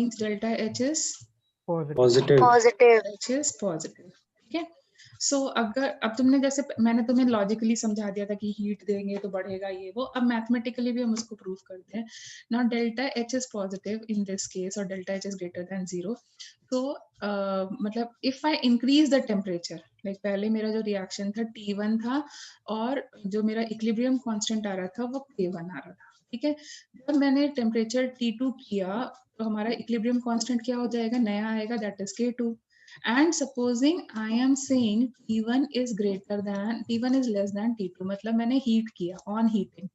means delta H is Positive. H is positive. ठीक है. सो अगर अब तुमने जैसे मैंने तुम्हें लॉजिकली समझा दिया था कि हीट देंगे तो बढ़ेगा ये वो, अब मैथमेटिकली भी हम उसको प्रूव करते हैं. Now delta H is positive in this case और delta H is greater than 0. तो मतलब if I increase the temperature, like पहले मेरा जो रिएक्शन था T1 था और जो मेरा इक्विलिब्रियम कांस्टेंट आ रहा था वो K1 आ रहा था. ठीक है. जब मैंने टेम्परेचर T2 किया तो हमारा इक्विलिब्रियम कांस्टेंट क्या हो जाएगा, नया आएगा, that is K2. And supposing I am saying T1 is less than T2, मतलब मैंने हीट किया, on heating.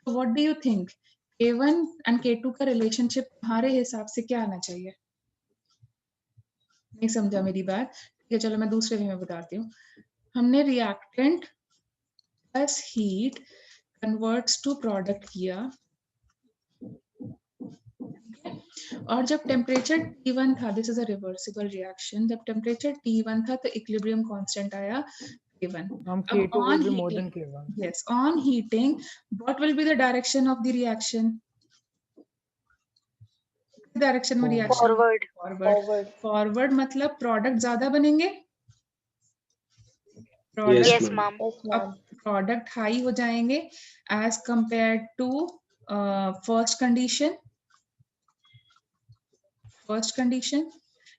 So what do you think? K1 and K2 का रिलेशनशिप तुम्हारे हिसाब से क्या आना चाहिए? नहीं समझा मेरी बात? ठीक है, चलो मैं दूसरे वे में बताती हूँ. हमने reactant plus heat converts to product किया और जब टेम्परेचर T1 था, this is a reversible reaction, जब टेम्परेचर T1 था तो इक्विलिब्रियम कांस्टेंट आया K1. K2 will be more than K1. Yes, on heating, what will be the direction of the reaction? Direction में reaction forward मतलब product ज्यादा बनेंगे. Yes, ma'am. Product high हो जाएंगे as compare to first condition,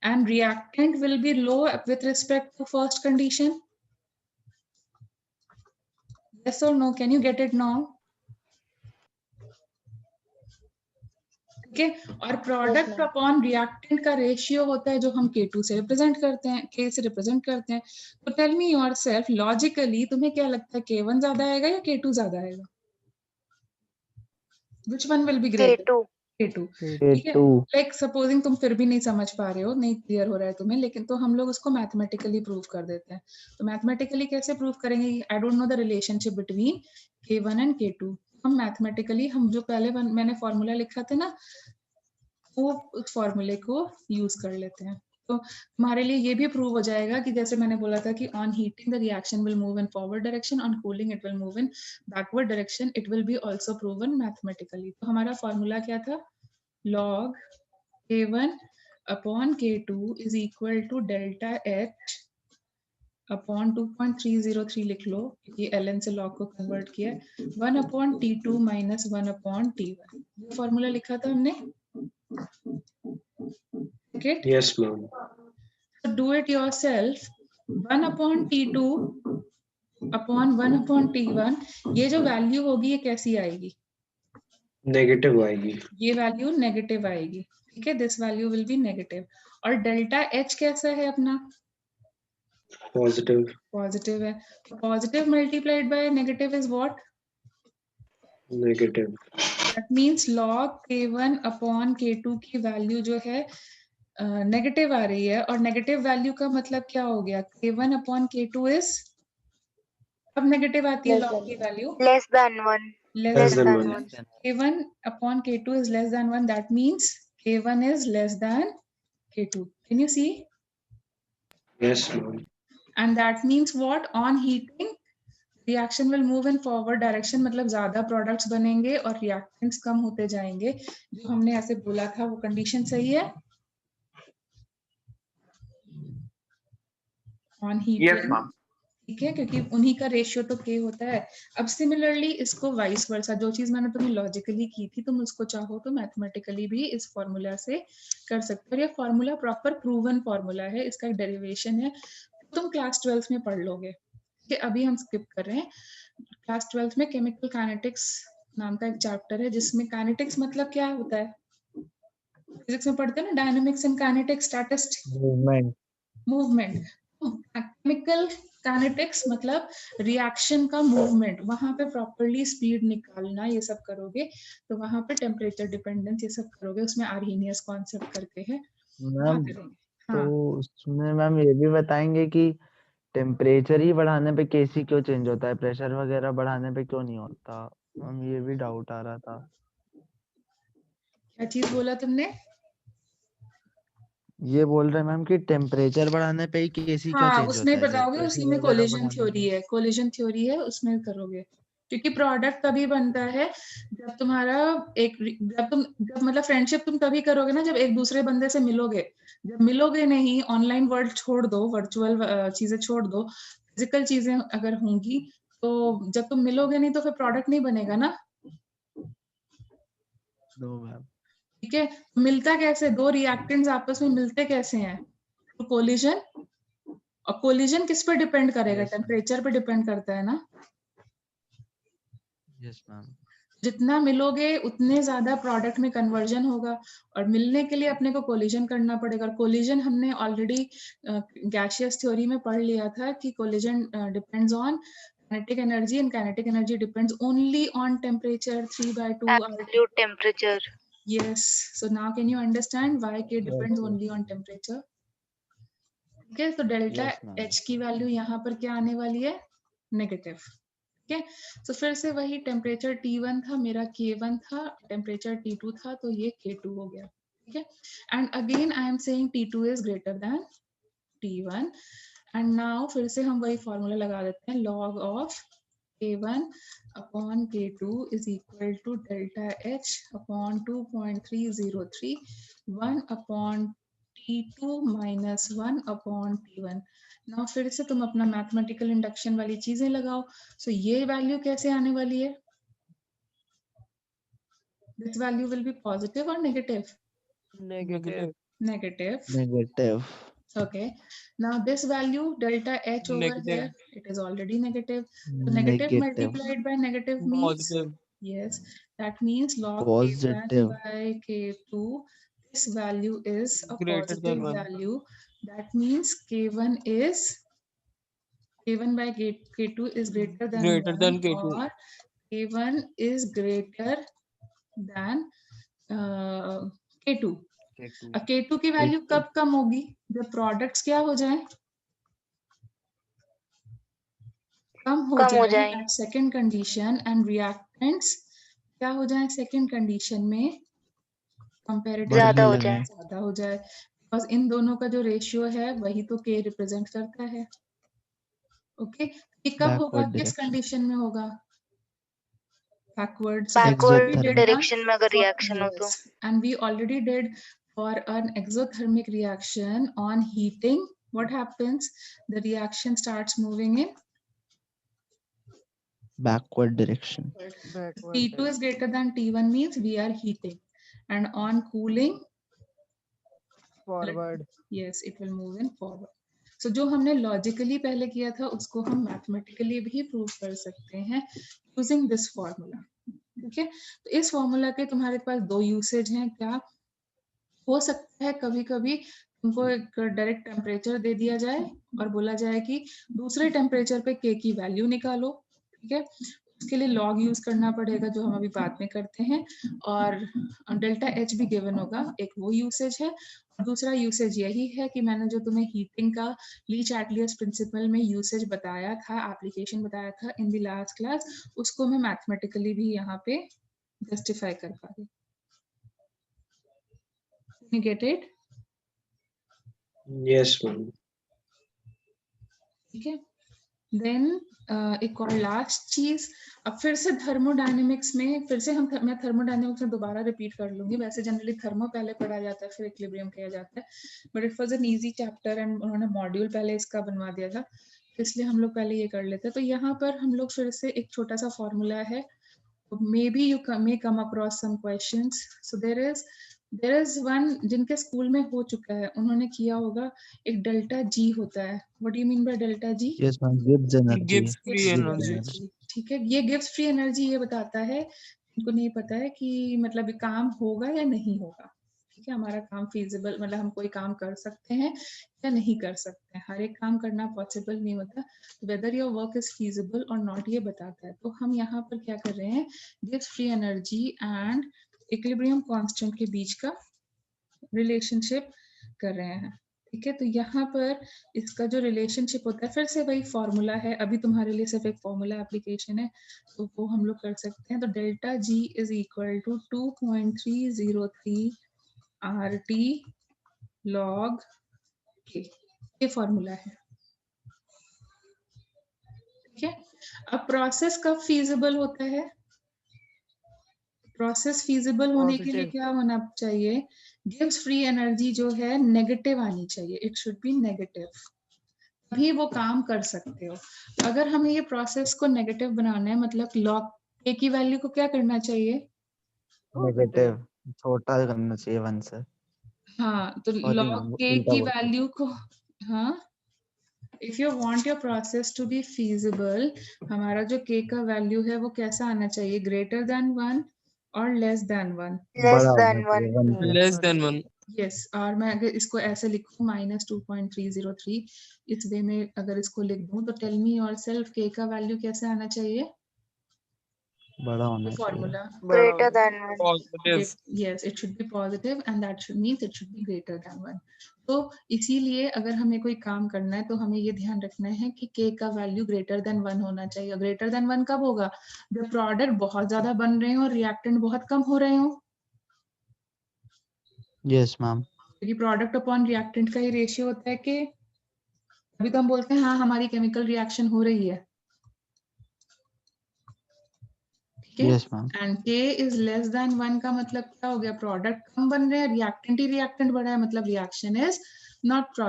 and reactant will be low with respect to first condition. Yes or no? Can you get it now? Okay. और product upon reactant का ratio होता है जो हम K2 से represent करते हैं, K से रिप्रेजेंट करते हैं. तो टेल मी योरसेल्फ लॉजिकली तुम्हें क्या लगता है, K1 ज्यादा आएगा या K2 ज्यादा आएगा? Which one will be greater? K2. ठीक है. लाइक सपोजिंग तुम फिर भी नहीं समझ पा रहे हो, नहीं क्लियर हो रहा है तुम्हें, लेकिन तो हम लोग उसको मैथमेटिकली प्रूव कर देते हैं. तो मैथमेटिकली कैसे प्रूव करेंगे? I don't know the relationship between K1 and K2. हम मैथमेटिकली हम जो पहले मैंने फॉर्मूला लिखा था ना, वो उस फॉर्मूले को यूज कर लेते हैं. तो हमारे लिए ये भी प्रूव हो जाएगा कि जैसे मैंने बोला था कि on heating the reaction will move in forward direction, on cooling it will move in backward direction. It will be also proven mathematically. तो हमारा फॉर्मूला क्या था? log K1 upon K2 is equal to delta H upon 2.303 लिख लो, ये ln से log को convert किया, 1 upon T2 minus 1 upon T1. ये फॉर्मूला लिखा था हमने. Get? Yes, ma'am. So do it yourself. 1 upon T2 upon 1 upon T1, ये जो वैल्यू होगी ये कैसी आएगी? नेगेटिव आएगी. ये वैल्यू नेगेटिव आएगी. ठीक है, this value will be negative. और डेल्टा H कैसा है अपना? पॉजिटिव है. Positive multiplied by negative is what? Negative. That means log K1 upon K2 की वैल्यू जो है नेगेटिव आ रही है. और नेगेटिव वैल्यू का मतलब क्या हो गया? K1 अपॉन K2 इज, अब नेगेटिव आती है log की value less than 1. K1 upon K2 is less than 1. That means K1 is less than K2. Can you see? Yes, ma'am. And that means what? On heating, reaction will move in forward direction. मतलब ज्यादा products बनेंगे और reactants कम होते जाएंगे. जो हमने ऐसे बोला था वो condition सही है? On heating. Yes, ma'am. ठीक है, क्योंकि उन्हीं का रेशियो तो K होता है. अब सिमिलरली इसको वाइस वर्सा, जो चीज मैंने तुम्हें लॉजिकली की थी तुम उसको चाहो तो मैथमेटिकली भी इस फॉर्मूला से कर सकते हो. और ये फॉर्मूला प्रॉपर प्रूवन फॉर्मूला है, इसका एक डेरिवेशन है, तुम क्लास 12th में पढ़ लोगे. ठीक है, अभी हम स्किप कर रहे हैं. क्लास 12th में केमिकल काइनेटिक्स नाम का एक चैप्टर है जिसमें काइनेटिक्स मतलब क्या होता है? फिजिक्स में पढ़ते हैं ना, dynamics and kinetics, statistics, movement. Chemical kinetics मतलब रिएक्शन का मूवमेंट, वहां पे प्रॉपर्ली स्पीड निकालना, ये सब करोगे. तो वहां पे टेम्परेचर डिपेंडेंस ये सब करोगे. उसमें आर्हेनियस कॉन्सेप्ट करके है, मैम. हाँ. तो उसमें मैम ये भी बताएंगे कि टेम्परेचर ही बढ़ाने पे केसी क्यों चेंज होता है, प्रेशर वगैरह बढ़ाने पे क्यों नहीं होता? मैम ये भी डाउट आ रहा था. क्या चीज बोला तुमने? ये बोल रहे मैम कि टेम्परेचर बढ़ाने पे ही केसी क्यों हाँ, चेंज उसमें होता है, बताओगे, उसी में कोलिजन थ्योरी है, कोलिजन थ्योरी है, उसमें करोगे. क्योंकि प्रोडक्ट तभी बनता है जब तुम्हारा जब मतलब फ्रेंडशिप तुम तभी करोगे ना जब एक दूसरे बंदे से मिलोगे। जब मिलोगे नहीं, ऑनलाइन वर्ल्ड छोड़ दो, वर्चुअल चीजें छोड़ दो, फिजिकल चीजें अगर होंगी तो जब तुम मिलोगे नहीं तो फिर प्रोडक्ट नहीं बनेगा ना। दो मैम। ठीक है, मिलता कैसे, दो रिएक्टेंट्स आपस में मिलते कैसे हैं? तो कोलिजन, और कोलिजन किस पर डिपेंड करेगा? Yes, टेम्परेचर पे डिपेंड करता है ना। Yes ma'am. जितना मिलोगे उतने ज्यादा प्रोडक्ट में कन्वर्जन होगा, और मिलने के लिए अपने को कोलिजन करना पड़ेगा। और कोलिजन हमने ऑलरेडी गैसियस थ्योरी में पढ़ लिया था कि collision depends on kinetic energy, and kinetic energy depends only on temperature 3/2 absolute temperature. Yes, so now can you understand why K depends only on temperature? ठीक है, तो डेल्टा Yes, ma'am. H की value यहाँ पर क्या आने वाली है? नेगेटिव। ठीक है, तो फिर से वही टेम्परेचर T1 था, मेरा K1 था, टेम्परेचर T2 था, तो ये K2 हो गया। ठीक है, and again I am saying T2 is greater then T1, and now फिर से हम वही फॉर्मूला लगा देते हैं, log of K1 upon K2 is equal to delta H upon 2.303, 1 upon T2 minus 1 upon T1। now फिर से तुम अपना मैथमेटिकल इंडक्शन वाली चीजें लगाओ। so ये वैल्यू कैसे आने वाली है? this value will be positive or negative? Negative. Negative. Negative. Okay, now this value delta H over Negative. here, it is already negative. So negative Negative. multiplied by negative means Positive. yes, that means log Positive. K1 by K2, this value is a Greater positive than 1. value. That means K1 by K2 is greater than Greater 1, than K2. or K1 is greater than K2। K2. K2 की value कब कम होगी? जब products क्या हो जाए? कम हो जाए at second condition, and reactants क्या हो जाए सेकंड कंडीशन में? कंपैरेटिवली ज्यादा हो जाए, बिकॉज इन दोनों का जो रेशियो है वही तो K रिप्रेजेंट करता है। ओके, ये कब होगा, किस कंडीशन में होगा? बैकवर्ड डायरेक्शन में अगर रिएक्शन हो तो। And we already did for an exothermic reaction on heating, what happens? The reaction starts moving in backward direction. T2 is greater than T1 means we are heating, and on cooling Forward. yes, it will move in forward. So जो हमने logically पहले किया था उसको हम mathematically भी prove कर सकते हैं यूजिंग दिस फॉर्मूला। ठीक है, तो इस फॉर्मूला के तुम्हारे पास दो यूसेज हैं। क्या हो सकता है? कभी कभी तुमको एक डायरेक्ट टेम्परेचर दे दिया जाए और बोला जाए कि दूसरे टेम्परेचर पे K की वैल्यू निकालो। ठीक है, उसके लिए लॉग यूज करना पड़ेगा जो हम अभी बाद में करते हैं, और डेल्टा H भी गिवन होगा। एक वो यूसेज है, और दूसरा यूसेज यही है कि मैंने जो तुम्हें हीटिंग का ली-चाटलियस प्रिंसिपल में यूसेज बताया था, एप्लीकेशन बताया था इन द लास्ट क्लास, उसको मैं मैथमेटिकली भी यहाँ पे जस्टिफाई कर पा रही। You get it? Yes, ma'am. ठीक है, देन एक और लास्ट चीज, अब फिर से थर्मोडायनेमिक्स में फिर से मैं थर्मोडायनेमिक्स में दोबारा रिपीट कर लूंगी। वैसे जनरली थर्मो पहले पढ़ा जाता है फिर इक्विलिब्रियम किया जाता है, but it was an easy chapter and उन्होंने मॉड्यूल पहले इसका बनवा दिया था, इसलिए हम लोग पहले ये कर लेते हैं। तो यहाँ पर हम लोग फिर से एक छोटा सा फॉर्मूला है, may be you may come across some questions. So there is one जिनके स्कूल में हो चुका है, उन्होंने किया होगा, एक डेल्टा जी होता है। What do you mean by delta G? Yes, ma'am. Gibbs energy. Gibbs free energy. ठीक है, ये गिव्स फ्री एनर्जी ये बताता है, इनको नहीं पता है कि मतलब ये काम होगा या नहीं होगा। ठीक है, हमारा काम फीजिबल, मतलब हम कोई काम कर सकते हैं या नहीं कर सकते हैं, हर एक काम करना पॉसिबल नहीं होता, whether your work is feasible और नॉट ये बताता है। तो हम यहाँ पर क्या कर रहे हैं, gives free energy and equilibrium constant के बीच का रिलेशनशिप कर रहे हैं। ठीक है, तो यहाँ पर इसका जो रिलेशनशिप होता है, फिर से वही फॉर्मूला है, अभी तुम्हारे लिए सिर्फ एक फॉर्मूला एप्लीकेशन है तो वो हम लोग कर सकते हैं। तो delta G is equal to 2.303 RT log K, ये फॉर्मूला है। ठीक है। अब प्रोसेस कब फीजिबल होता है? प्रोसेस फीजिबल होने के लिए Positive. क्या होना चाहिए? गिव्स फ्री एनर्जी जो है नेगेटिव आनी चाहिए, इट शुड बी नेगेटिव, तभी वो काम कर सकते हो। अगर हमें ये प्रोसेस को नेगेटिव बनाना है, मतलब लॉग ए की वैल्यू को क्या करना चाहिए? नेगेटिव छोटा करना चाहिए 1 से। हाँ, तो सॉरी लॉग मैम, के उल्टा की बोल रहा वैल्यू को, हाँ, if you want your process to be feasible, हमारा जो के का वैल्यू है वो कैसा आना चाहिए? ग्रेटर देन 1 और लेस देन 1। हूँ। लेस बड़ा होना देन चाहिए 1. 1 से। Less than 1. यस, और मैं अगर इसको ऐसे लिखूं -2.303, इस वे में अगर इसको लिख दूं तो टेल मी योरसेल्फ के का वैल्यू कैसे आना चाहिए? बड़ा होना चाहिए। Formula Greater than 1. Positive. yes, it should be positive and that should means it should be greater than 1. तो इसीलिए अगर हमें कोई काम करना है तो हमें ये ध्यान रखना है कि k का वैल्यू ग्रेटर देन 1 होना चाहिए। ग्रेटर देन 1 कब होगा? जब प्रोडक्ट बहुत ज्यादा बन रहे हो और रिएक्टेंट बहुत कम हो रहे हो, यस मैम। क्योंकि प्रोडक्ट अपॉन रिएक्टेंट का ही रेशियो होता है कि अभी तो हम बोलते हैं हाँ हमारी केमिकल रिएक्शन हो रही है, ठीक है। Yes ma'am. And k is less than 1 का मतलब क्या हो गया? प्रोडक्ट कम बन रहे हैं, रिएक्टेंट ही रिएक्टेंट बढ़ा है, मतलब रिएक्शन इज नॉट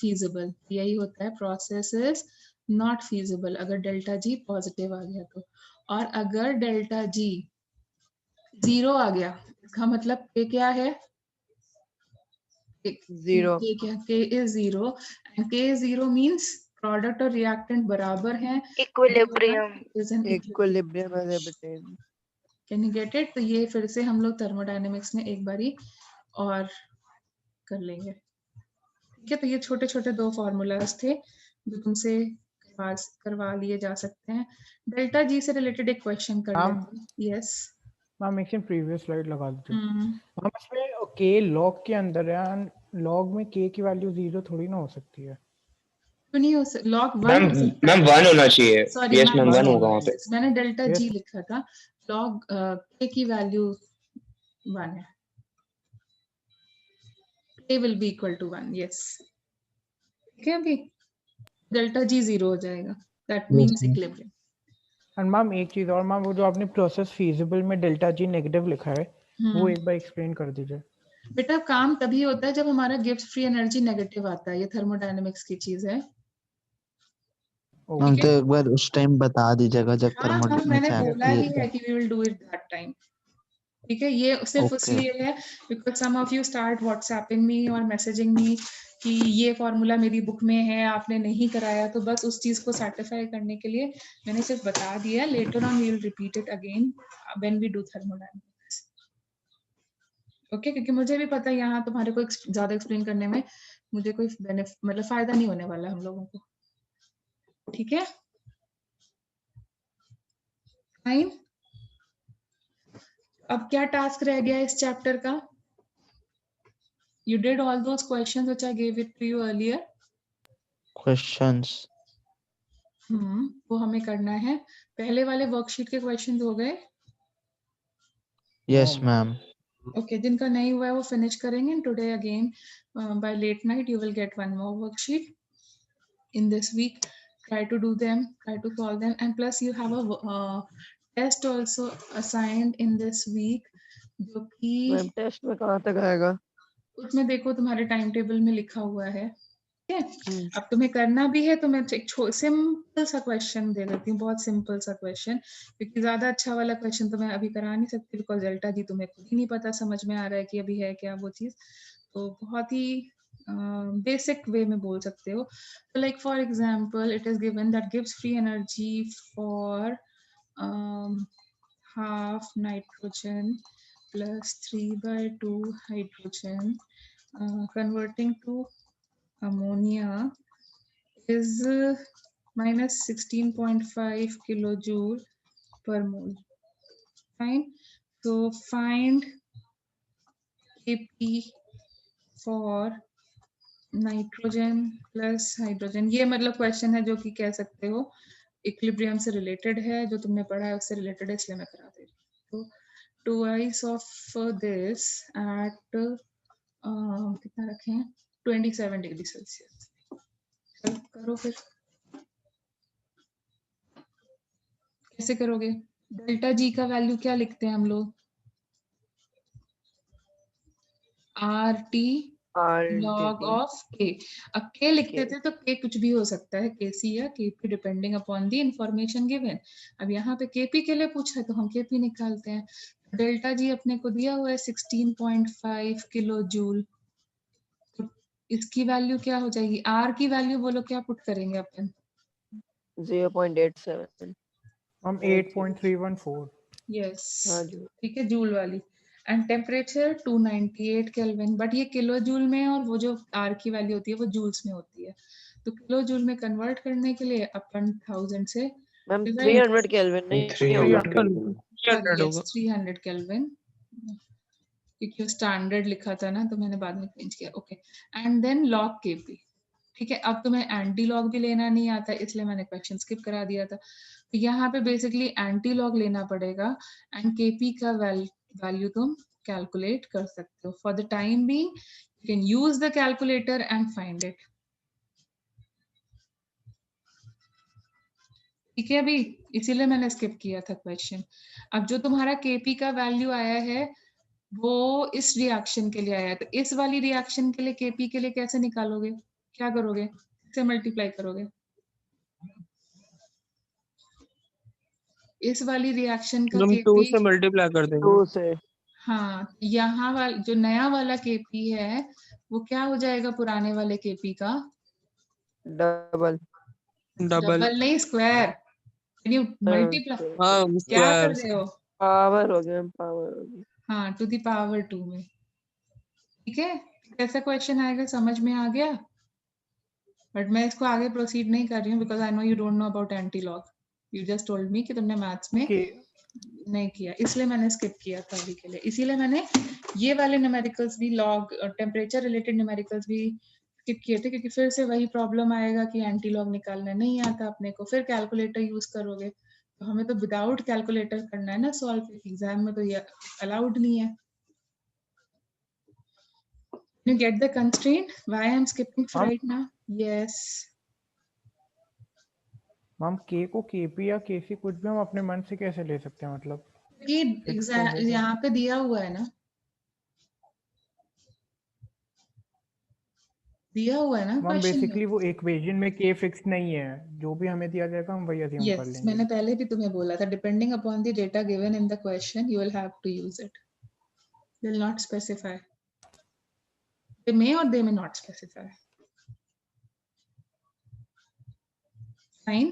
फीजिबल। यही होता है, प्रोसेस इज नॉट फीजिबल अगर डेल्टा जी पॉजिटिव आ गया तो। और अगर डेल्टा जी 0 आ गया, इसका मतलब k क्या है? Zero. k is 0 and k is 0 means product और रिएक्टेंट बराबर हैं। Equilibrium. is an Equilibrium has obtained. Can you get it? तो ये फिर से हम लोग थर्मोडायनेमिक्स में एक बारी और कर लेंगे, ठीक है। तो ये छोटे छोटे 2 फॉर्मूलाज थे जो तुमसे करवा लिए जा सकते हैं। डेल्टा जी से रिलेटेड एक क्वेश्चन कर लेते हैं। यस मैम, एक प्रीवियस स्लाइड लगा दीजिए। हम्म, मैम इसमें के लॉग के अंदर है एंड लॉग में के की वैल्यू 0 थोड़ी ना हो सकती है। तो नहीं हो सकता, लॉग 1 मैम हो सकता मैम है। 1 होना चाहिए। सॉरी, यस मैम 1 होगा वहाँ पे। मैंने डेल्टा Yes. जी लिखा था, लॉग के की वैल्यू 1 है, k will be equal to 1। Yes, ठीक है। अभी डेल्टा जी 0 हो जाएगा, that means equilibrium. And ma'am एक चीज और, मैम वो जो आपने प्रोसेस फीजिबल में डेल्टा जी नेगेटिव लिखा है वो एक बार एक्सप्लेन कर दीजिए। बेटा काम तभी होता है जब हमारा गिव्स फ्री एनर्जी नेगेटिव आता है, ये थर्मोडायनेमिक्स की चीज है। मैम ठीक तो है, एक बार उस टाइम बता दीजिएगा जब हाँ हाँ, मैंने थर्मोडायनेमिक्स बोला ही है कि we will do it that time. ठीक है, ये सिर्फ ओके। इसलिए है because some of you start WhatsApping me और मैसेजिंग मी कि ये फॉर्मूला मेरी बुक में है, आपने नहीं कराया, तो बस उस चीज को सर्टिफाई करने के लिए मैंने सिर्फ बता दिया। Later on we will repeat it again when we do thermodynamics, okay. क्योंकि मुझे भी पता है यहाँ तुम्हारे को ज्यादा एक्सप्लेन करने में मुझे कोई मतलब फायदा नहीं होने वाला हम लोगों को, ठीक है। फाइन, अब क्या टास्क रह गया इस चैप्टर का? You did all those questions which I gave it to you earlier. Questions वो हमें करना है। पहले वाले वर्कशीट के क्वेश्चंस हो गए? Yes ma'am. ओके, जिनका नहीं हुआ है वो फिनिश करेंगे। Today again by late night you will get one more worksheet in this week. Try to do them, try to solve them, and plus you have a test also assigned in this week जो कि ma'am test में कहाँ तक आएगा? उसमें देखो तुम्हारे time table में लिखा हुआ है, ठीक है। अब तुम्हें करना भी है तो मैं एक सिंपल सा क्वेश्चन दे देती हूँ, बहुत सिंपल सा क्वेश्चन, क्योंकि ज्यादा अच्छा वाला क्वेश्चन तो मैं अभी करा नहीं सकती बिकॉज डेल्टा जी तुम्हें खुद ही नहीं पता समझ में आ रहा है कि अभी है क्या वो चीज। तो बहुत ही बेसिक वे में बोल सकते हो। तो like for example it is given that gives free energy for half nitrogen plus 3/2 hydrogen converting to ammonia is minus 16.5 kilojoule per mole. Fine. So find Kp for nitrogen plus hydrogen. ये मतलब question है जो कि कह सकते हो equilibrium से related है, जो तुमने पढ़ा है उससे रिलेटेड है, इसलिए मैं करा दे रही हूँ। तो twice of this at कितना रखें, 27 डिग्री सेल्सियस। करो फिर। कैसे करोगे? डेल्टा जी का वैल्यू क्या लिखते हैं हम लोग? आर टी लॉग ऑफ के। अब के लिखते थे तो के कुछ भी हो सकता है, के सी या के P, depending upon the information given. अब यहाँ पे केपी के लिए पूछा है तो हम केपी निकालते हैं। डेल्टा जी अपने को दिया हुआ है 16.5 किलो जूल। तो इसकी वैल्यू क्या हो जाएगी? आर की वैल्यू बोलो, क्या पुट करेंगे अपन? 0.87। हम 8.314। यस, हाँ जी। ठीक है, जूल वाली। एंड टेम्परेचर 298 केल्विन, बट ये किलो जूल में और वो जो आर की वैल्यू होती है वो जूल्स में होती है। तो किलो जूल में कन्वर्ट करने के लिए अपन 1000 से मैम 300 केल्विन नहीं 300 Kelvin. 300 होगा। 300 केल्विन, क्योंकि स्टैंडर्ड लिखा था ना तो मैंने बाद में चेंज किया। Okay, and then log KP. ठीक है, अब तुम्हें एंटी लॉग भी लेना नहीं आता इसलिए मैंने क्वेश्चन स्किप करा दिया था। तो यहाँ पे बेसिकली एंटी लॉग लेना पड़ेगा एंड केपी का वैल्यू तुम कैलकुलेट कर सकते हो। For the time being you can use the calculator and find it. ठीक है, अभी इसीलिए मैंने स्किप किया था क्वेश्चन। अब जो तुम्हारा केपी का वैल्यू आया है वो इस रिएक्शन के लिए आया है, तो इस वाली रिएक्शन के लिए केपी के लिए कैसे निकालोगे? क्या करोगे? किससे मल्टीप्लाई करोगे? इस वाली रिएक्शन का हम 2 केपी से मल्टीप्लाई कर देंगे। 2 से। हाँ, यहाँ वाला जो नया वाला केपी है वो क्या हो जाएगा पुराने वाले केपी का? डबल डबल नहीं, स्क्वायर। Can you multiply? हाँ क्या कर स्क्वायर। रहे हो? पावर हो गया, पावर हो गया। हाँ, टू द पावर 2 में। ठीक है, कैसा क्वेश्चन आएगा समझ में आ गया? बट मैं इसको आगे प्रोसीड नहीं कर रही हूँ because I know you don't know about anti log. You just told me कि तुमने मैथ्स में नहीं किया, इसलिए मैंने स्किप किया था अभी के लिए। इसीलिए मैंने ये वाले न्यूमेरिकल्स भी, लॉग टेम्परेचर रिलेटेड न्यूमेरिकल्स भी स्किप किए थे, क्योंकि फिर से वही प्रॉब्लम आएगा कि एंटी लॉग निकालना नहीं आता अपने को, फिर कैलकुलेटर यूज करोगे। तो हमें तो विदाउट कैलकुलेटर करना है ना सॉल्व, एग्जाम में तो ये अलाउड नहीं है। You get the constraint why I'm skipping for right now? Yes. हम के को केपी या केसी कुछ भी हम अपने मन से कैसे ले सकते हैं, मतलब ये एग्जाम यहाँ पे दिया हुआ है ना, दिया हुआ है ना हम क्वेश्चन बेसिकली में। वो इक्वेशन में के फिक्स नहीं है, जो भी हमें दिया जाएगा हम वही अज्यूम कर Yes, लेंगे। मैंने पहले भी तुम्हें बोला था, depending upon the data given in the question, you will have to use it. They will not specify. They may or they may not specify. Fine.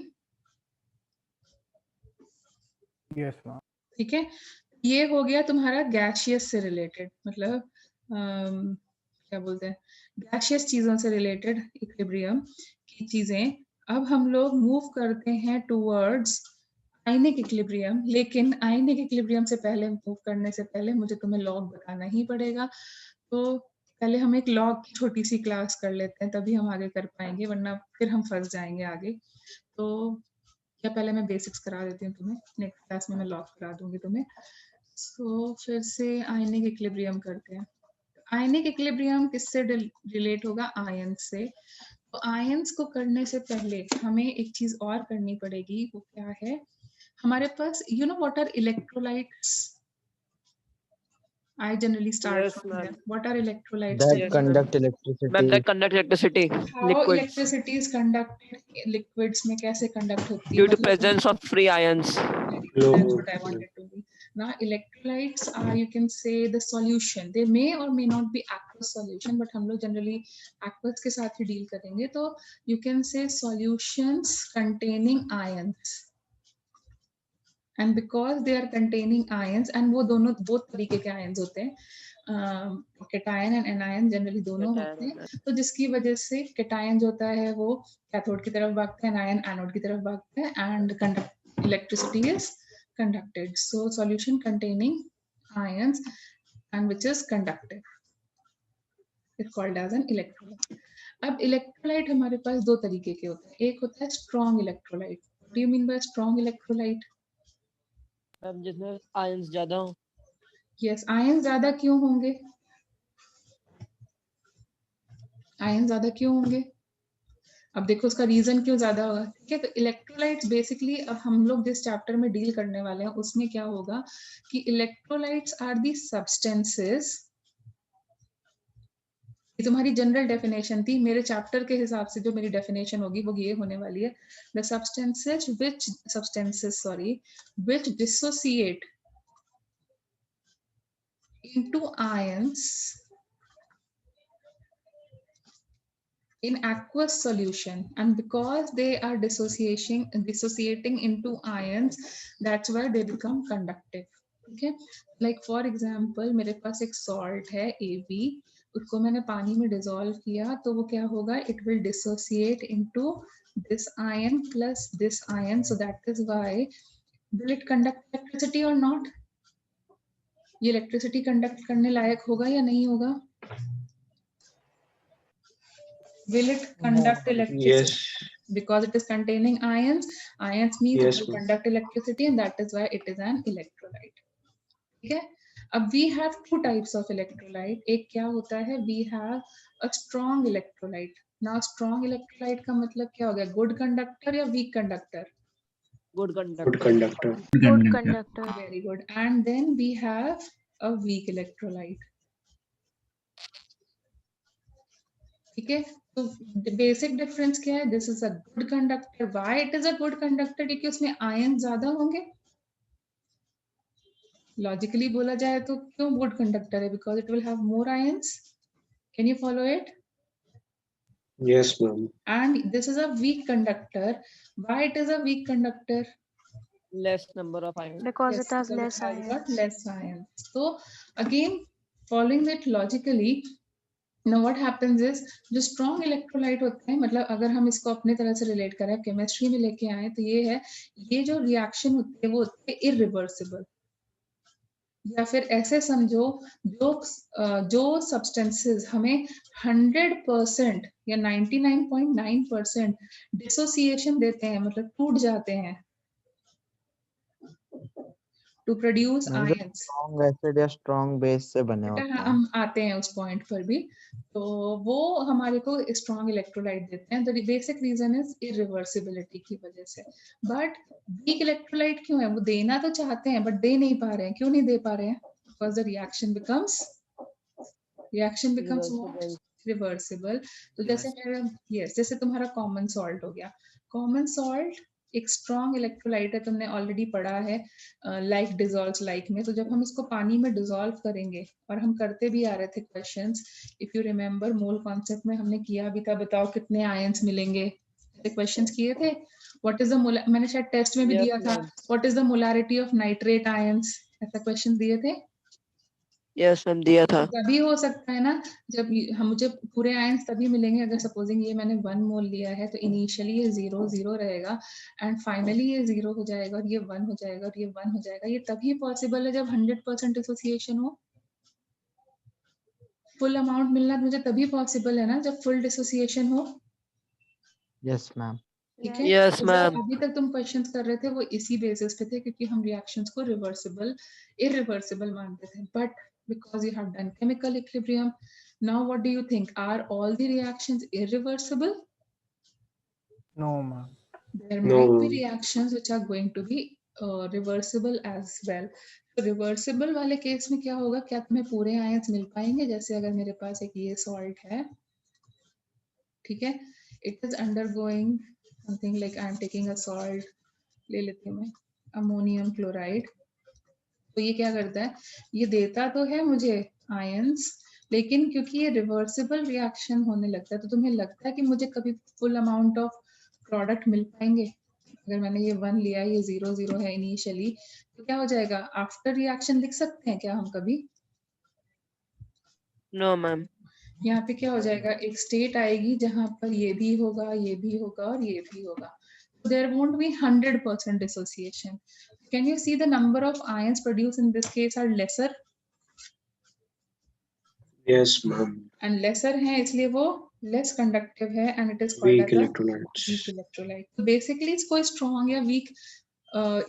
Yes ma'am. ठीक है, ये हो गया तुम्हारा गैशियस से रिलेटेड, मतलब क्या बोलते हैं, गैशियस चीजों से रिलेटेड इक्विलिब्रियम की चीजें। अब हम लोग मूव करते हैं टूवर्ड्स आयनिक इक्विलिब्रियम, लेकिन आयनिक इक्विलिब्रियम से पहले, मूव करने से पहले मुझे तुम्हें लॉग बताना ही पड़ेगा। तो पहले हम एक लॉग की छोटी सी क्लास कर लेते हैं, तभी हम आगे कर पाएंगे, वरना फिर हम फंस जाएंगे आगे। तो या पहले मैं बेसिक्स करा देती हूँ तुम्हें, नेक्स्ट क्लास में मैं लॉग करा दूंगी तुम्हें। सो फिर से आयनिक इक्विलिब्रियम करते हैं। आयनिक इक्विलिब्रियम किससे रिलेट होगा? आयंस से। तो आयंस को करने से पहले हमें एक चीज और करनी पड़ेगी, वो क्या है? हमारे पास, you know what are electrolytes? I generally start Yes, from ma'am. there. What are electrolytes? That Yes, conduct ma'am, electricity. that conduct electricity. How Liquids. electricity is conducted liquids में कैसे conduct होती है? Due to मतलब presence of free ions. that's what I wanted to be. Now electrolytes are, you can say, the solution. They may or may not be aqueous solution, but हम लोग generally aqueous के साथ ही deal करेंगे। तो you can say solutions containing ions. And because they are containing ions, and वो दोनों both तरीके के ions होते हैं, cation and anion जनरली दोनों होते हैं। तो जिसकी वजह से cation जो होता है वो कैथोड की तरफ भागता है, anion एनोड की तरफ भागता है, and electricity is conducted. So solution containing ions and which is conductive is called as an electrolyte. अब electrolyte हमारे पास दो तरीके के होते हैं। एक होता है strong electrolyte. What do you mean by strong electrolyte? अब जिसमें ions ज्यादा हो। यस, आयन ज्यादा क्यों होंगे? आयन ज्यादा क्यों होंगे? अब देखो उसका रीजन क्यों ज्यादा होगा, ठीक है। तो इलेक्ट्रोलाइट्स बेसिकली अब हम लोग जिस चैप्टर में डील करने वाले हैं उसमें क्या होगा कि इलेक्ट्रोलाइट्स आर दी सब्सटेंसेस, ये तुम्हारी जनरल डेफिनेशन थी, मेरे चैप्टर के हिसाब से जो मेरी डेफिनेशन होगी वो ये होने वाली है, the substances which dissociate into ions in aqueous solution, and because they are dissociating into ions, that's why they become conductive. Okay, like for example मेरे पास एक salt है AB, उसको मैंने पानी में डिसॉल्व किया तो वो क्या होगा, it will dissociate into this ion plus this ion, so that is why will it conduct electricity or not, ये इलेक्ट्रिसिटी कंडक्ट करने लायक होगा या नहीं होगा, will it conduct electricity? Yes. Because it is containing ions means Yes, it will ma'am. conduct electricity, and that is why it is an electrolyte. ठीक है, अब we have two types of electrolyte, एक क्या होता है, we have a strong electrolyte. Now strong electrolyte का मतलब क्या हो गया, good conductor या weak conductor? Good conductor. Good conductor. Good conductor. Very good. And then we have a weak electrolyte. ठीक है, तो बेसिक डिफरेंस क्या है, this is a good conductor, why it is a good conductor, क्योंकि उसमें ion ज्यादा होंगे, logically बोला जाए तो क्यों गुड कंडक्टर है, because it will have more ions, can you follow it, Yes, ma'am. And this is a weak conductor, why it is a weak conductor, Less number of ions. Because yes, it has because less it has got ions. less ions. So again following it logically, now what happens is जो strong electrolyte होते हैं, मतलब अगर हम इसको अपने तरह से रिलेट करें, केमिस्ट्री में लेके आए तो ये है, ये जो रिएक्शन होती है वो होती है इरिवर्सिबल, या फिर ऐसे समझो जो सब्सटेंसेस हमें 100% या 99.9% डिसोसिएशन देते हैं, मतलब टूट जाते हैं to produce ions, strong acid या स्ट्रॉन्ग बेस से बने होते हैं। हम आते हैं उस पॉइंट पर भी, तो वो हमारे को स्ट्रॉन्ग इलेक्ट्रोलाइट देते हैं, the basic reason is irreversibility की वजह से। बट वीक इलेक्ट्रोलाइट क्यों है, वो देना तो चाहते हैं बट दे नहीं पा रहे हैं, क्यों नहीं दे पा रहे हैं, because the reaction becomes Reversible. Reversible. तो जैसे मेरा जैसे तुम्हारा कॉमन सॉल्ट हो गया, कॉमन सॉल्ट एक स्ट्रॉन्ग इलेक्ट्रोलाइट है, तुमने ऑलरेडी पढ़ा है लाइक डिसॉल्व्स लाइक में, तो जब हम इसको पानी में डिसॉल्व करेंगे, और हम करते भी आ रहे थे questions, if you remember mole concept में हमने किया भी था, बताओ कितने आयंस मिलेंगे, ऐसे क्वेश्चंस किए थे, व्हाट इज द मैंने शायद टेस्ट में भी Yes, दिया था, ma'am. What is the molarity of nitrate ions, ऐसा क्वेश्चन दिए थे। Yes, ma'am. दिया था. तभी हो सकता है ना, जब हम मुझे पूरे आयंस तभी मिलेंगे अगर सपोजिंग ये मैंने 1 मोल लिया है, तो इनिशियली ये 0 रहेगा एंड फाइनली ये 0 हो जाएगा और ये 1 हो जाएगा और ये 1 हो जाएगा, ये तभी पॉसिबल है जब 100% एसोसिएशन हो, फुल अमाउंट मिलना मुझे तभी पॉसिबल है ना जब फुल डिसोसिएशन हो। Yes ma'am. ठीक है, Yes, तो ma'am. अभी तक तुम क्वेश्चंस कर रहे थे वो इसी बेसिस पे थे, क्योंकि हम रिएक्शंस को रिवर्सिबल इरिवर्सिबल मानते थे, but because you have done chemical equilibrium, now what do you think, are all the reactions irreversible? No, ma'am. There No. might be reactions which are going to be reversible as well. तो reversible वाले case में क्या होगा, क्या तुम्हें पूरे ions मिल पाएंगे, जैसे अगर मेरे पास एक ये सॉल्ट है, ठीक है, it is undergoing something like I am taking a salt, ले लेती हूँ मैं अमोनियम क्लोराइड, तो ये क्या करता है, ये देता तो है मुझे आयंस, लेकिन क्योंकि ये रिवर्सिबल रिएक्शन होने लगता है, तो तुम्हें लगता है कि मुझे कभी फुल अमाउंट ऑफ प्रोडक्ट मिल पाएंगे, अगर मैंने ये 1 लिया, ये 0 है इनिशियली, तो क्या हो जाएगा, आफ्टर रिएक्शन लिख सकते हैं क्या हम कभी? No, ma'am. यहाँ पे क्या हो जाएगा, एक स्टेट आएगी जहां पर ये भी होगा, ये भी होगा और ये भी होगा, there won't be 100% dissociation. Can you see the number of ions produced in this case are lesser? Yes, ma'am. And lesser है इसलिए वो less conductive है and it is called Weak as a electrolytes. weak electrolyte. So basically इसको strong या weak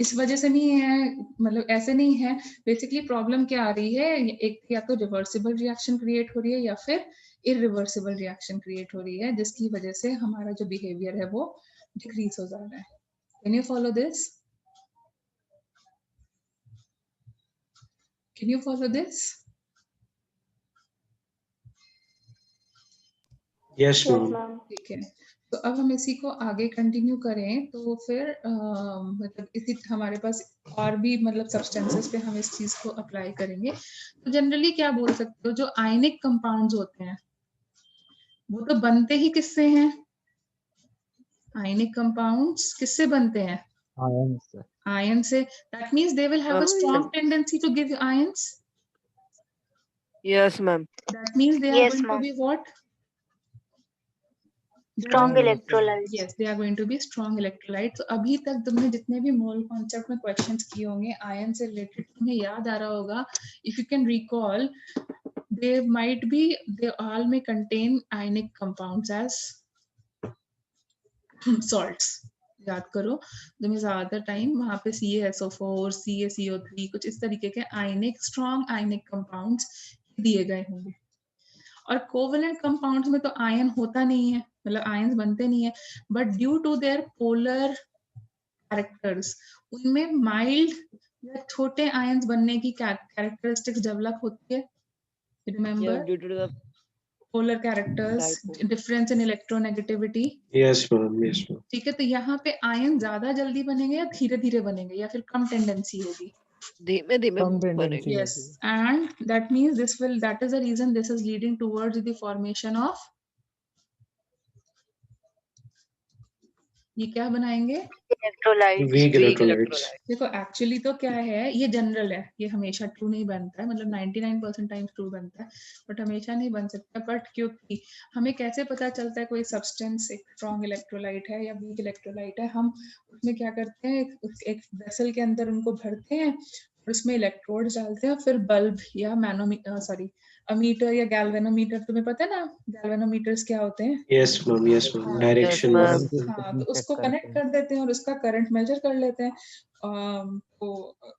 इस वजह से नहीं है, मतलब ऐसे नहीं है, बेसिकली प्रॉब्लम क्या आ रही है, एक या तो रिवर्सिबल रिएक्शन क्रिएट हो रही है या फिर इरिवर्सिबल रिएक्शन क्रिएट हो रही है, जिसकी वजह से हमारा जो बिहेवियर है वो डिक्रीज हो जा रहा है। Can you follow this? Can you follow this? Yes, ma'am. ठीक है, तो अब हम इसी को आगे कंटिन्यू करें तो फिर मतलब इसी हमारे पास और भी मतलब सब्सटेंसेस पे हम इस चीज को अप्लाई करेंगे। तो जनरली क्या बोल सकते हो, जो आयनिक कंपाउंड्स होते हैं वो तो बनते ही किससे हैं? आयनिक कंपाउंड्स किससे बनते हैं? आयन से। आयन से। That means they will have a strong tendency to give ions. Yes, ma'am. That means they are Yes, going to ma'am. be what? Strong electrolytes. Yes, they are going to be strong electrolytes. तो अभी तक तुमने जितने भी mole concept में questions किए होंगे ion से रिलेटेड, तुम्हें याद आ रहा होगा, if you can recall, they might be, they all may contain ionic compounds as salts. याद करो, तुम्हें ज्यादातर टाइम वहां पे CaSO4, CaCO3 कुछ इस तरीके के आयनिक स्ट्रॉन्ग आयनिक कंपाउंड्स दिए गए होंगे। और कोवेलेंट कंपाउंड्स में तो आयन होता नहीं है, मतलब आयंस बनते नहीं है, but due to their polar characters उनमें माइल्ड या छोटे आयंस बनने की कैरेक्टरिस्टिक्स डेवलप होती है। Remember Yes, due to the polar characters, dipole. Difference in electronegativity. Yes, ma'am. Yes, ma'am. ठीक है, तो यहाँ पे आयन ज्यादा जल्दी बनेंगे या धीरे धीरे बनेंगे या फिर कम टेंडेंसी होगी? धीमे धीमे कम tendency बनेगी। Yes, and that means this will, that is the reason this is leading towards the formation of, ये क्या बनाएंगे? Electrolytes. Weak Weak electrolytes. electrolyte. देखो एक्चुअली तो क्या है, ये जनरल है, ये हमेशा ट्रू नहीं बनता है, मतलब 99% टाइम्स ट्रू बनता है, बट हमेशा नहीं बन सकता। बट क्योंकि हमें कैसे पता चलता है कोई सब्सटेंस एक स्ट्रॉन्ग इलेक्ट्रोलाइट है या वीक इलेक्ट्रोलाइट है? हम उसमें क्या करते हैं, एक वेसल के अंदर उनको भरते हैं और उसमें इलेक्ट्रोड डालते हैं, फिर बल्ब या अमीटर या गैल्वेनोमीटर, तुम्हें पता है ना गैल्वेनोमीटर्स क्या होते हैं? Yes, ma'am. Yes, ma'am. हाँ, Direction. ma'am. हाँ, तो उसको कनेक्ट कर देते हैं और उसका करंट मेजर कर लेते हैं। तो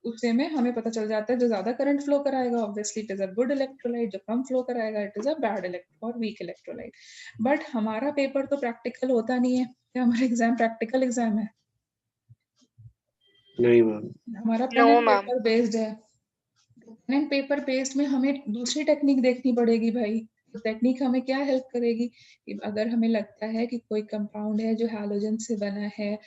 उससे में हमें पता चल जाता है जो ज्यादा करंट फ्लो कराएगा obviously it is a good electrolyte, जो कम फ्लो कराएगा it is a bad electro और वीक इलेक्ट्रोलाइट। बट हमारा पेपर तो प्रैक्टिकल होता नहीं है, क्या हमारा एग्जाम प्रैक्टिकल एग्जाम है? नहीं, ma'am. हमारा No, pen ma'am. Paper based है। पेन एंड पेपर बेस्ड में हमें दूसरी टेक्निक देखनी पड़ेगी भाई। तो टेक्निक हमें क्या हेल्प करेगी कि अगर हमें लगता है कि कोई कंपाउंड है जो हैलोजन से बना है,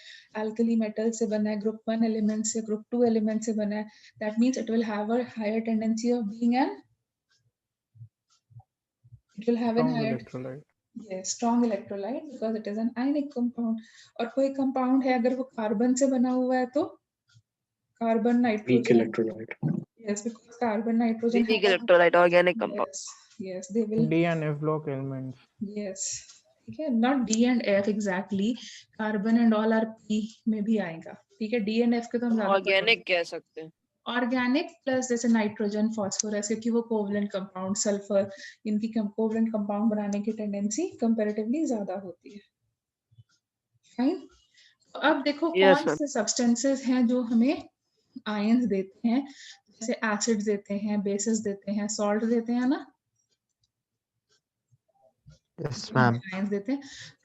अल्कली मेटल से बना है, ग्रुप 1 एलिमेंट से, ग्रुप 2 एलिमेंट से बना है, that means it will have a higher tendency of being an, it will have an strong higher, electrolyte. yes, strong electrolyte because it is an ionic compound। और कोई compound है अगर वो carbon से बना हुआ है तो carbon Weak nitrogen, electrolyte. yes, because carbon nitrogen Weak have a, electrolyte organic compound. yes, they will, D and F block elements. yes, ठीक है, not D and F exactly, carbon and all R P में भी आएगा। ठीक है, D and F के तो हम ज्यादा ऑर्गेनिक कह सकते हैं। ऑर्गेनिक प्लस जैसे नाइट्रोजन, फास्फोरस, क्योंकि वो कोवलेंट कंपाउंड, सल्फर, इनकी कोवलेंट कंपाउंड बनाने की टेंडेंसी कंपैरेटिवली ज्यादा होती है। फाइन, तो अब देखो Yes, कौन ma'am. से सब्सटेंसेस हैं जो हमें आयंस देते हैं, जैसे एसिड्स देते हैं, बेसिस देते हैं, सॉल्ट देते हैं ना, यस मैम। आयंस देते हैं।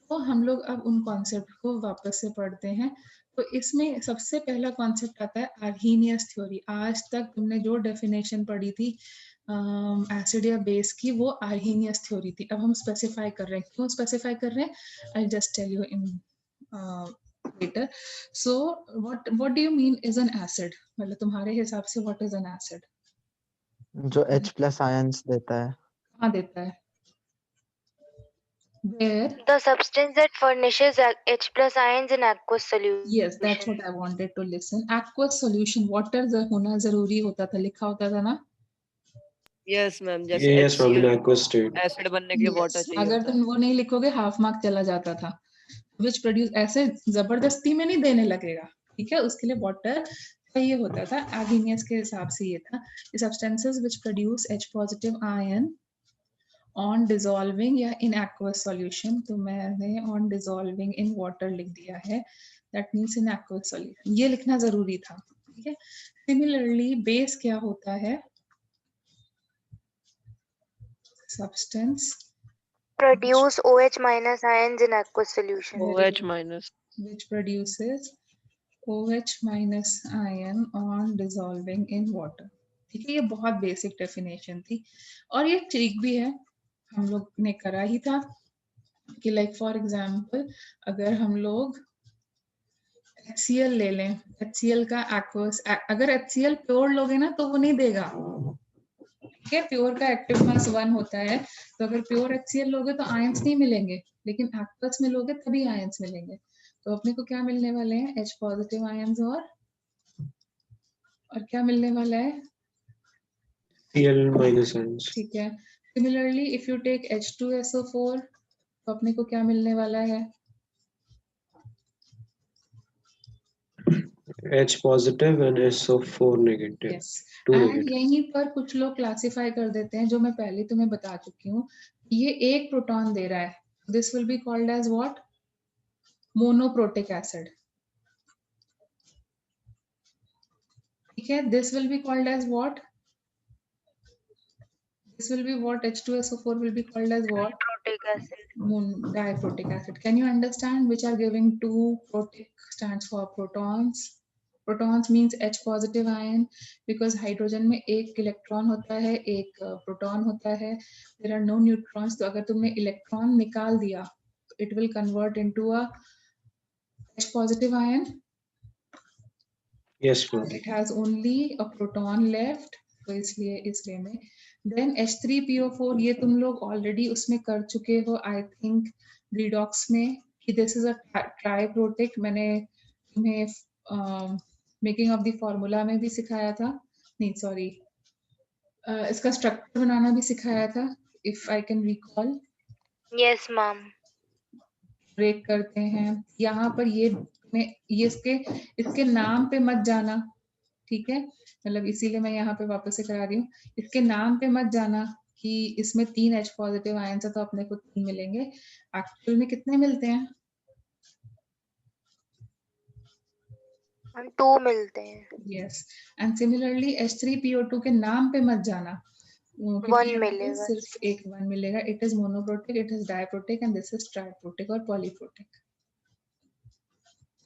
तो हम लोग अब उन कॉन्सेप्ट को वापस से पढ़ते हैं। तो इसमें सबसे पहला कॉन्सेप्ट आता है आर्हीनियस थ्योरी। आज तक तुमने जो डेफिनेशन पढ़ी थी एसिड या बेस की, वो आर्हीनियस थ्योरी थी। अब हम स्पेसिफाई कर रहे हैं, क्यों स्पेसिफाई कर रहे हैं, I just tell you in later. So what do you mean is an acid, मतलब तुम्हारे हिसाब से व्हाट इज एन एसिड? जो H+ आयंस देता है। हाँ, देता है। Where? The substance that furnishes H plus ions in aqueous solution. Yes, that's what I wanted to listen. Aqueous solution, water होना जरूरी होता था, लिखा होता था ना? Yes, ma'am. जैसे Yes, ma'am. In HCl aqueous state. Acid बनने के लिए Yes. वाटर चाहिए अगर होता तुम है। वो नहीं लिखोगे हाफ मार्क चला जाता था। Which produce, ऐसे जबरदस्ती में नहीं देने लगेगा, ठीक है, उसके लिए वाटर चाहिए होता था। आर्हीनियस के हिसाब से ये था, substances which produce H positive ion on dissolving या in aqueous solution। तो मैंने on dissolving in water लिख दिया है, that means in aqueous solution, ये लिखना जरूरी था, ठीक है। Similarly बेस क्या होता है, substance Produce OH minus ions in aqueous solution. OH minus. Which produces OH minus ion on dissolving in water. ठीक है, ये बहुत बेसिक डेफिनेशन थी और ये ठीक भी है, हम लोग ने करा ही था कि लाइक फॉर एग्जांपल अगर हम लोग HCl ले लें, HCl का एक्वस, अगर HCl प्योर लोगे ना तो वो नहीं देगा, ठीक है, प्योर का एक्टिव मास 1 होता है, तो अगर प्योर HCl लोगे तो आयंस नहीं मिलेंगे, लेकिन एक्वस में लोगे तभी आयंस मिलेंगे। तो अपने को क्या मिलने वाले हैं, H पॉजिटिव आयंस और क्या मिलने वाला है, Cl minus ions. ठीक है। Similarly if you take H2SO4 तो अपने को क्या मिलने वाला है, H positive and SO4 negative. Yes. Two and negative. यहीं पर कुछ लोग क्लासिफाई कर देते हैं, जो मैं पहले तुम्हें बता चुकी हूँ, ये एक प्रोटॉन दे रहा है, this will be called as what, monoprotic acid, ठीक है। This will be called as what, this will be what, H2SO4 will be called as what, Protic acid. diprotic acid. Can you understand which are giving two, protic stands for protons, protons means H positive ion, because hydrogen में एक electron होता है, एक proton होता है, there are no neutrons, तो अगर तुमने इलेक्ट्रॉन निकाल दिया तो it will convert into a H positive ion, Yes, ma'am. it has only a proton left, तो इसलिए इस वे में। देन H3PO4 ये तुम लोग ऑलरेडी उसमें कर चुके हो, आई थिंक रिडॉक्स में, कि दिस इज अ ट्राइप्रोटिक, मैंने तुम्हें मेकिंग ऑफ द फॉर्मूला में भी सिखाया था, नहीं सॉरी, इसका स्ट्रक्चर बनाना भी सिखाया था, if I can recall. Yes, ma'am. Break करते हैं यहाँ पर, ये इसके नाम पे मत जाना, ठीक है, मतलब इसीलिए मैं यहाँ पे वापस से करा रही हूँ, इसके नाम पे मत जाना कि इसमें 3 H पॉजिटिव आयंस है तो अपने को 3 मिलेंगे, एक्चुअल में कितने मिलते हैं, 2 मिलते हैं। यस। एंड सिमिलरली H3PO2 के नाम पे मत जाना, क्योंकि 1 यहाँ पे मिलेगा। सिर्फ एक 1 मिलेगा, it is monoprotic, it is diprotic and this is triprotic और polyprotic.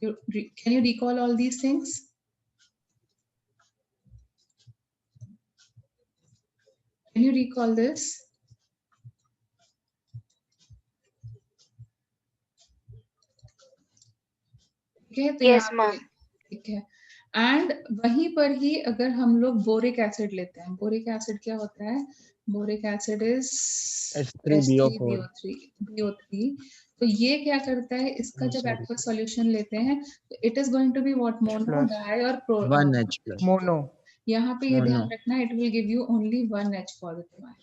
Can you recall all these things? Can you recall this? ठीक है, तो Yes, यहाँ पे ma'am. ठीक है। एंड वहीं पर ही अगर हम लोग बोरिक एसिड लेते हैं, बोरिक एसिड क्या होता है, बोरिक एसिड इज H3BO3, तो ये क्या करता है, इसका जब एक्वस सॉल्यूशन लेते हैं तो it is going to be what, mono, di और 1H plus. मोनो। यहाँ पे ये Mono. ध्यान रखना, it will give you only 1 H positive ion,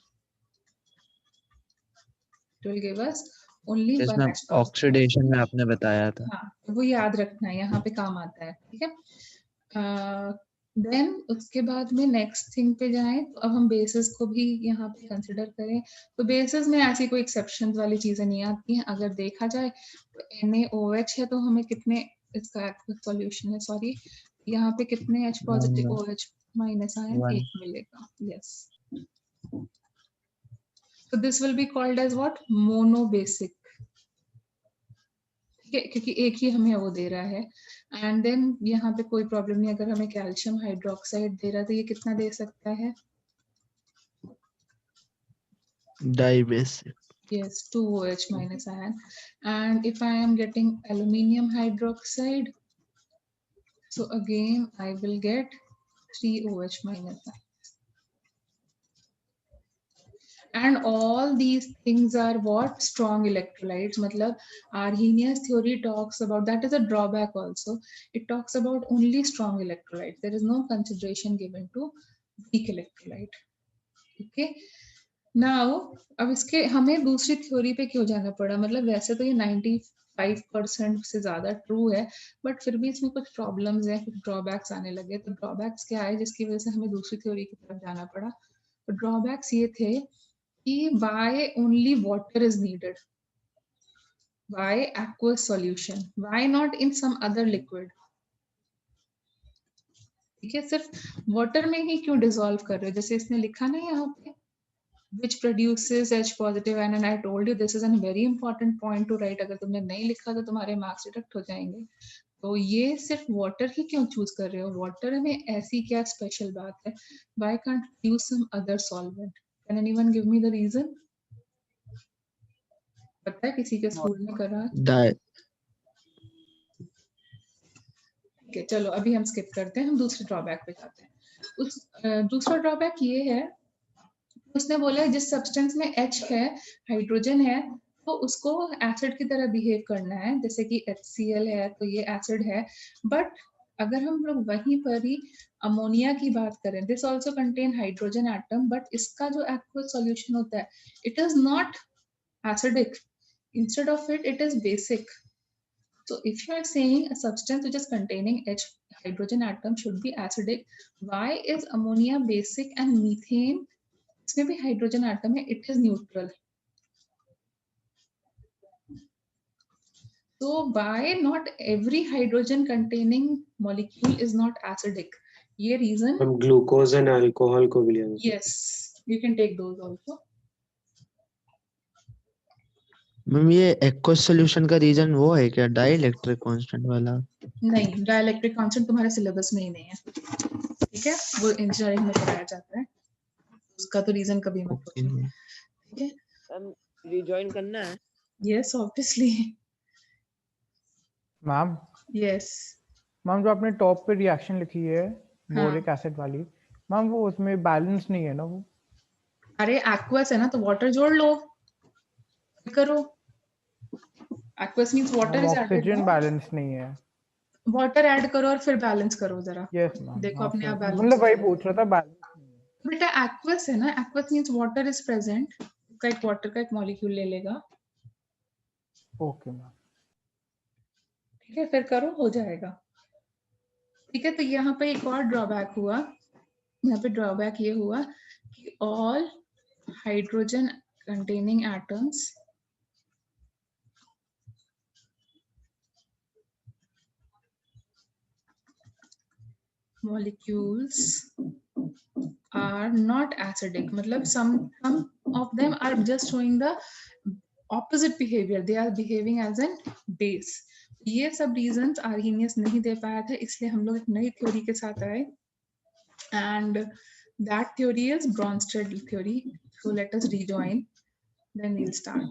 it will give us only 1 इसमें H पॉजिटिव। ऑक्सीडेशन में आपने बताया था। हाँ, वो याद रखना है, यहाँ पे काम आता है, ठीक है। देन उसके बाद में नेक्स्ट थिंग पे जाएं, तो अब हम बेसिस को भी यहाँ पे कंसिडर करें, तो बेसिस में ऐसी कोई एक्सेप्शन वाली चीजें नहीं आती हैं, अगर देखा जाए तो NaOH है तो हमें कितने, इसका एक्वस सॉल्यूशन है, सॉरी, यहाँ पे कितने H positive OH minus ion, 1 एक मिलेगा, यस। तो this will be called as what, monobasic, क्योंकि एक ही हमें वो दे रहा है। एंड देन यहाँ पे कोई प्रॉब्लम नहीं, अगर हमें कैल्शियम हाइड्रोक्साइड दे रहा है तो ये कितना दे सकता है, dibasic. yes, 2OH minus ion. And if I am getting aluminium hydroxide, so again I will get 3OH minus ion. And all these things are what, strong electrolytes, matlab Arrhenius theory talks about, that is a drawback also, it talks about only strong electrolytes, there is no consideration given to weak electrolyte, okay। Now अब इसके हमें दूसरी theory पे क्यों जाना पड़ा, मतलब वैसे तो ये 95% से ज्यादा ट्रू है, बट फिर भी इसमें कुछ प्रॉब्लम्स हैं, कुछ ड्रॉबैक्स आने लगे, तो ड्रॉबैक्स क्या है जिसकी वजह से हमें दूसरी थ्योरी की तरफ जाना पड़ा, तो ड्रॉबैक्स ये थे कि why only water is needed, why aqueous solution, why not in some other liquid, ठीक है, सिर्फ वाटर में ही क्यों डिसॉल्व कर रहे हो, जैसे इसने लिखा ना यहाँ पे, which produces H positive ion, and I told you this is a very important point to write. अगर तुमने नहीं लिखा तो तुम्हारे मार्क्स डिडक्ट हो जाएंगे. तो ये सिर्फ वाटर ही क्यों चूज कर रहे हो? वाटर में ऐसी क्या स्पेशल बात है? Why can't you use some other solvent? Can anyone give me the reason? पता है किसी के स्कूल में करा? ठीक है, चलो अभी हम स्किप करते हैं, हम दूसरे ड्रॉबैक पे जाते हैं. दूसरा ड्रॉबैक ये है, उसने बोला जिस सब्सटेंस में H है, हाइड्रोजन है, तो उसको एसिड की तरह बिहेव करना है. जैसे कि HCl है तो ये एसिड है, बट अगर हम लोग वहीं पर ही अमोनिया की बात करें, this also contain hydrogen atom, but इसका जो एक्वस सॉल्यूशन होता है, it is not acidic, instead of it is basic. So if you are saying a substance which is containing H hydrogen atom should be acidic, why is ammonia basic and methane इसमें भी hydrogen atom है, it is neutral? So why not every hydrogen containing molecule is not acidic? ये reason. हम glucose and alcohol को भी ले. Yes, you can take those also. Ma'am ये aqueous solution का रीजन वो है क्या, डाइइलेक्ट्रिक कांस्टेंट वाला? नहीं, डाइइलेक्ट्रिक कांस्टेंट तुम्हारे सिलेबस में ही नहीं है, ठीक है, वो इंजीनियरिंग में पढ़ाया जाता है, उसका तो रीजन कभी मत पूछो. ठीक है, मैम रिजॉइन करना है. Yes obviously. Ma'am yes ma'am जो आपने टॉप पे रिएक्शन लिखी है बोरिक एसिड वाली, मैम वो उसमें बैलेंस नहीं है ना वो? अरे एक्वस है ना, तो वाटर जोड़ लो, करो. Aqueous means water is added. Oxygen balance नहीं है. वाटर ऐड करो और फिर बैलेंस करो जरा. यस मैम, देखो अपने आप बैलेंस. मतलब वही पूछ रहा था, बैलेंस नहीं है. बेटा एक्वस है ना, aqueous means water is present, का एक वाटर का एक मॉलिक्यूल ले लेगा. Okay ma'am. ठीक है, फिर करो, हो जाएगा. ठीक है, तो यहाँ पे एक और ड्रॉबैक हुआ. यहाँ पे ड्रॉबैक ये हुआ कि all hydrogen containing atoms molecules are not acidic. मतलब some of them are just showing the opposite behavior, they are behaving as a base. ये सब reasons आर्हीनियस नहीं दे पाया था, इसलिए हम लोग एक नई थ्योरी के साथ आए, and that theory is Bronsted theory. So let us rejoin, then we'll start.